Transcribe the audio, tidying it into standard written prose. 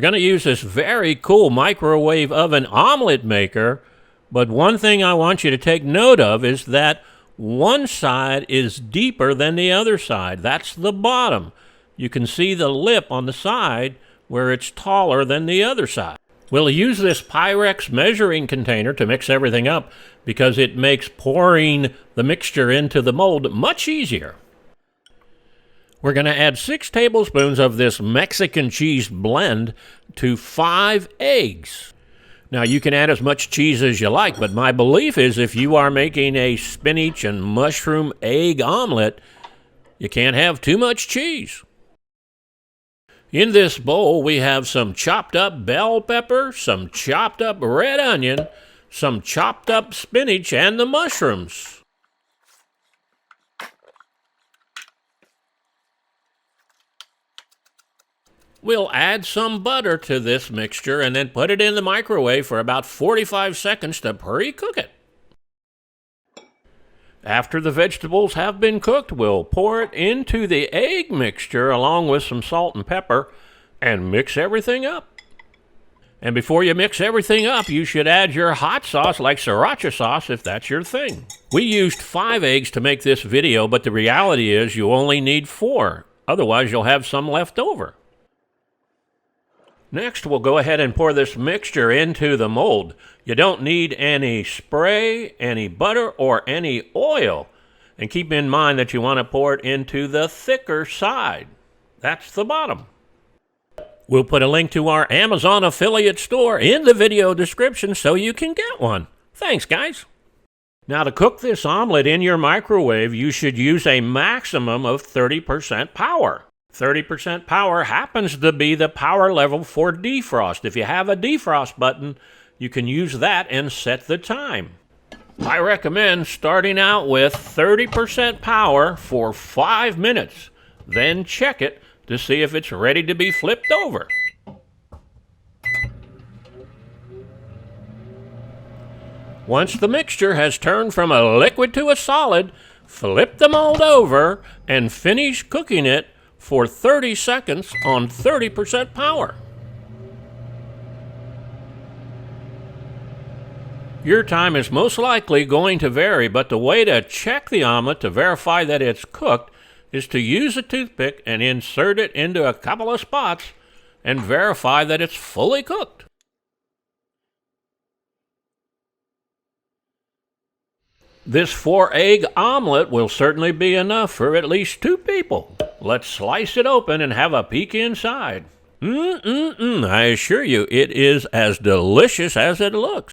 We're going to use this very cool microwave oven omelet maker, but one thing I want you to take note of is that one side is deeper than the other side. That's the bottom. You can see the lip on the side where it's taller than the other side. We'll use this Pyrex measuring container to mix everything up because it makes pouring the mixture into the mold much easier. We're going to add 6 tablespoons of this Mexican cheese blend to 5 eggs. Now, you can add as much cheese as you like, but my belief is if you are making a spinach and mushroom egg omelet, you can't have too much cheese. In this bowl, we have some chopped up bell pepper, some chopped up red onion, some chopped up spinach, and the mushrooms. We'll add some butter to this mixture and then put it in the microwave for about 45 seconds to pre-cook it. After the vegetables have been cooked, we'll pour it into the egg mixture along with some salt and pepper and mix everything up. And before you mix everything up, you should add your hot sauce like sriracha sauce if that's your thing. We used 5 eggs to make this video, but the reality is you only need 4. Otherwise, you'll have some left over. Next, we'll go ahead and pour this mixture into the mold. You don't need any spray, any butter, or any oil. And keep in mind that you want to pour it into the thicker side. That's the bottom. We'll put a link to our Amazon affiliate store in the video description so you can get one. Thanks, guys. Now, to cook this omelet in your microwave, you should use a maximum of 30% power. 30% power happens to be the power level for defrost. If you have a defrost button, you can use that and set the time. I recommend starting out with 30% power for 5 minutes, then check it to see if it's ready to be flipped over. Once the mixture has turned from a liquid to a solid, flip the mold over and finish cooking it for 30 seconds on 30% power. Your time is most likely going to vary, but the way to check the omelet to verify that it's cooked is to use a toothpick and insert it into a couple of spots and verify that it's fully cooked. This 4-egg omelet will certainly be enough for at least 2 people. Let's slice it open and have a peek inside. I assure you, it is as delicious as it looks.